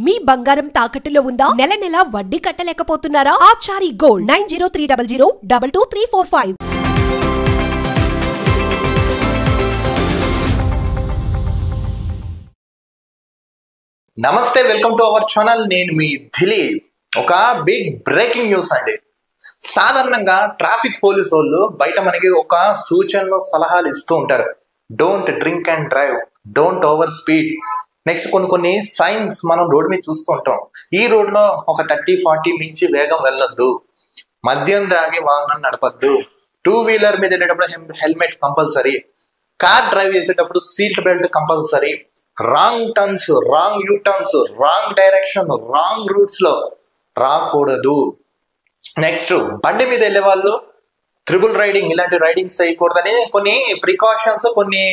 మీ బంగారం తాకట్టులో ఉందా? నెల నెల వడ్డీ కట్టలేకపోతున్నారా? ఆచారి గోల్డ్ 9030022345. నమస్తే, వెల్కమ్ టు అవర్ ఛానల్. నేను మీ దిలీప్. ఒక బిగ్ బ్రేకింగ్ న్యూస్ అండి. సాధారణంగా ట్రాఫిక్ పోలీసు వాళ్ళు బయట మనకి ఒక సూచనలు సలహాలు ఇస్తూ ఉంటారు. Don't drink and drive, don't over speed. Next కొన్ని సైన్స్ మనం రోడ్ మీద చూస్తూ ఉంటాం. ఈ రోడ్ లో ఒక 30-40 మించి వేగం వెళ్ళొద్దు, మద్యం దాగి వాహనం నడపద్దు, 2-వీలర్ మీద వెళ్ళేటప్పుడు హెల్మెట్ కంపల్సరీ, కార్ డ్రైవ్ చేసేటప్పుడు seat belt compulsory, wrong turns, wrong U turns, wrong direction, wrong roots లో రాకూడదు. నెక్స్ట్ బండి మీద వెళ్ళే వాళ్ళు ట్రిపుల్ రైడింగ్, ఇలాంటి రైడింగ్స్ చేయకూడదని కొన్ని ప్రికాషన్స్, కొన్ని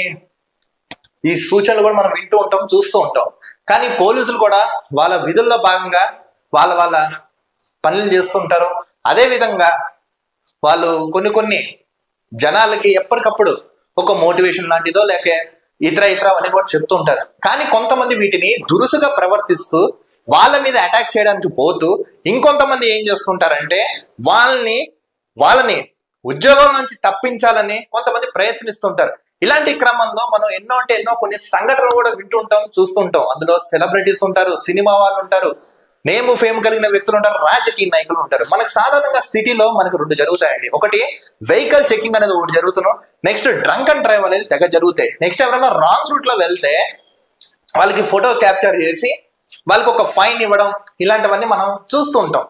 ఈ సూచనలు కూడా మనం వింటూ ఉంటాం, చూస్తూ ఉంటాం. కానీ పోలీసులు కూడా వాళ్ళ విధుల్లో భాగంగా వాళ్ళ పనులు చేస్తుంటారు. అదే విధంగా వాళ్ళు కొన్ని జనాలకి ఎప్పటికప్పుడు ఒక మోటివేషన్ లాంటిదో లేక ఇతర అని కూడా చెప్తూ ఉంటారు. కానీ కొంతమంది వీటిని దురుసుగా ప్రవర్తిస్తూ వాళ్ళ మీద అటాక్ చేయడానికి పోతూ ఇంకొంతమంది ఏం చేస్తుంటారంటే వాళ్ళని ఉద్యోగం నుంచి తప్పించాలని కొంతమంది ప్రయత్నిస్తుంటారు. ఇలాంటి క్రమంలో మనం ఎన్నో కొన్ని సంఘటనలు కూడా వింటూ ఉంటాం, చూస్తుంటాం. అందులో సెలబ్రిటీస్ ఉంటారు, సినిమా వాళ్ళు ఉంటారు, నేమ్ ఫేమ్ కలిగిన వ్యక్తులు ఉంటారు, రాజకీయ నాయకులు ఉంటారు. మనకు సాధారణంగా సిటీలో మనకు 2 జరుగుతాయండి. ఒకటి వెహికల్ చెకింగ్ అనేది ఒకటి జరుగుతున్నాం, నెక్స్ట్ డ్రంక్ అండ్ డ్రైవ్ అనేది తెగ జరుగుతాయి. నెక్స్ట్ ఎవరైనా రాంగ్ రూట్ లో వెళ్తే వాళ్ళకి ఫోటో క్యాప్చర్ చేసి వాళ్ళకి ఒక ఫైన్ ఇవ్వడం, ఇలాంటివన్నీ మనం చూస్తూ ఉంటాం.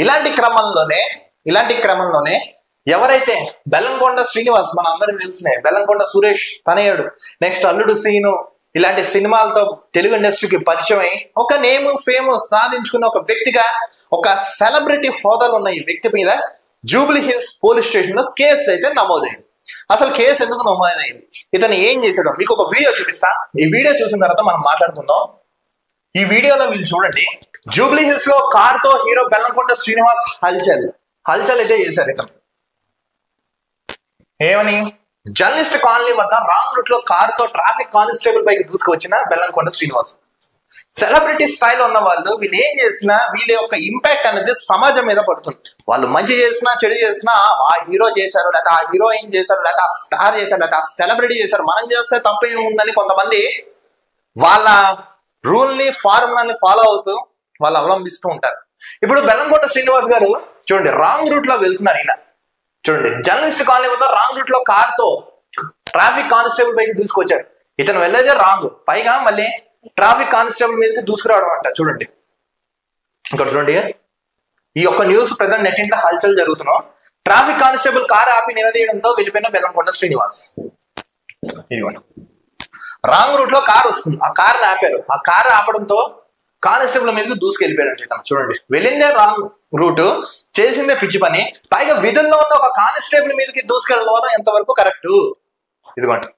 ఇలాంటి క్రమంలోనే ఎవరైతే బెల్లంకొండ శ్రీనివాస్, మన అందరికి తెలిసిన బెల్లంకొండ సురేష్ తనయుడు, నెక్స్ట్ అల్లుడు సీను, ఇలాంటి సినిమాలతో తెలుగు ఇండస్ట్రీకి పరిచయం అయి ఒక నేమ్ ఫేమ్ సాధించుకున్న ఒక వ్యక్తిగా, ఒక సెలబ్రిటీ హోదాలు ఉన్న ఈ వ్యక్తి మీద జూబ్లీ హిల్స్ పోలీస్ స్టేషన్ లో కేసు అయితే నమోదైంది. అసలు కేసు ఎందుకు నమోదైంది, ఇతను ఏం చేశాడు, మీకు ఒక వీడియో చూపిస్తా. ఈ వీడియో చూసిన తర్వాత మనం మాట్లాడుకుందాం. ఈ వీడియోలో వీళ్ళు చూడండి, జూబ్లీ హిల్స్ లో కార్ తో హీరో బెల్లంకొండ శ్రీనివాస్ హల్చల్ అయితే చేశారు. ఇతను ఏమని, జర్నలిస్ట్ కాలనీ వద్ద రాంగ్ రూట్ లో కార్ తో ట్రాఫిక్ కానిస్టేబుల్ పైకి దూసుకువచ్చిన బెల్లంకొండ శ్రీనివాస్. సెలబ్రిటీ స్థాయిలో ఉన్న వాళ్ళు వీళ్ళు ఏం చేసినా వీళ్ళ యొక్క ఇంపాక్ట్ అనేది సమాజం మీద పడుతుంది. వాళ్ళు మంచి చేసినా చెడు చేసినా ఆ హీరో చేశారు, లేకపోతే ఆ హీరోయిన్ చేశారు, లేకపోతే ఆ స్టార్ చేశారు, లేకపోతే ఆ సెలబ్రిటీ చేశారు, మనం చేస్తే తప్పు ఏముందని కొంతమంది వాళ్ళ రూల్ ని ఫార్ములాని ఫాలో అవుతూ వాళ్ళు అవలంబిస్తూ ఉంటారు. ఇప్పుడు బెల్లంకొండ శ్రీనివాస్ గారు చూడండి, రాంగ్ రూట్ లో వెళ్తున్నారు. ఈయన చూడండి, జర్నలిస్ట్ కాలనీ వద్ద రాంగ్ రూట్ లో కార్ తో ట్రాఫిక్ కానిస్టేబుల్ పైకి దూసుకొచ్చారు. ఇతను వెళ్ళేదే రాంగ్, పైగా మళ్ళీ ట్రాఫిక్ కానిస్టేబుల్ మీదకి దూసుకురావడం అంట. చూడండి ఇక్కడ చూడండి, ఈ యొక్క న్యూస్ ప్రజెంట్ నెట్టింట్లో హల్చల్ జరుగుతున్నాం. ట్రాఫిక్ కానిస్టేబుల్ కార్ ఆపి నిలదీయడంతో వెళ్ళిపోయిన బెల్లంకొండ శ్రీనివాస్. ఇదిగోండి, రాంగ్ రూట్ లో కార్ వస్తుంది, ఆ కార్ ఆపారు. ఆ కార్ ఆపడంతో కానిస్టేబుల్ మీదకి దూసుకెళ్ళిపోయాడు ఇతను. చూడండి, వెళ్ళిందే రాంగ్ రూట్, చేసిందే పిచ్చి పని, పైగా విధుల్లో ఉన్న ఒక కానిస్టేబుల్ మీదకి దూసుకెళ్ళడం ఎంతవరకు కరెక్ట్? ఇదిగోండి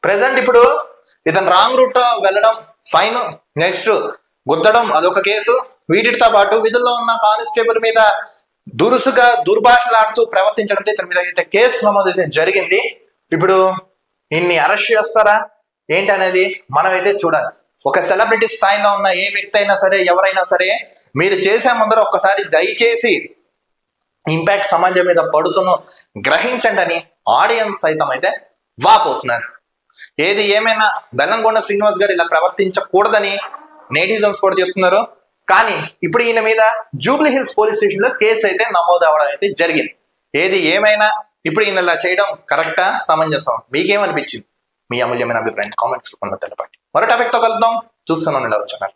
ప్రెసెంట్ ఇప్పుడు ఇతను రాంగ్ రూట్ వెళ్ళడం ఫైన్, నెక్స్ట్ గుద్దడం అదొక కేసు. వీటితో పాటు విధుల్లో ఉన్న కానిస్టేబుల్ మీద దురుసుగా దుర్భాషలాడుతూ ప్రవర్తించడంతో ఇతని మీద అయితే కేసు నమోదైతే జరిగింది. ఇప్పుడు ఇన్ని అరెస్ట్ చేస్తారా ఏంటి అనేది మనమైతే చూడాలి. ఒక సెలబ్రిటీ స్థాయిలో ఉన్న ఏ వ్యక్తి అయినా సరే, ఎవరైనా సరే, మీరు చేసే ముందర ఒక్కసారి దయచేసి ఇంపాక్ట్ సమాజం మీద పడుతున్న గ్రహించండి అని ఆడియన్స్ సైతం అయితే వాపోతున్నారు. ఏది ఏమైనా బెల్లంకొండ శ్రీనివాస్ గారు ఇలా ప్రవర్తించకూడదని నెటిజన్స్ కూడా చెప్తున్నారు. కానీ ఇప్పుడు ఈయన మీద జూబ్లీ హిల్స్ పోలీస్ స్టేషన్ లో కేసు అయితే నమోదు అవడం అయితే జరిగింది. ఏది ఏమైనా ఇప్పుడు ఈయన ఇలా చేయడం కరెక్టా, సమంజసం? మీకేమనిపించింది? మీ అమూల్యమైన అభిప్రాయం కామెంట్స్ రూపంలో తెలపండి. మరో టాపిక్ తో కలుద్దాం. చూస్తున్నాను ఛానల్.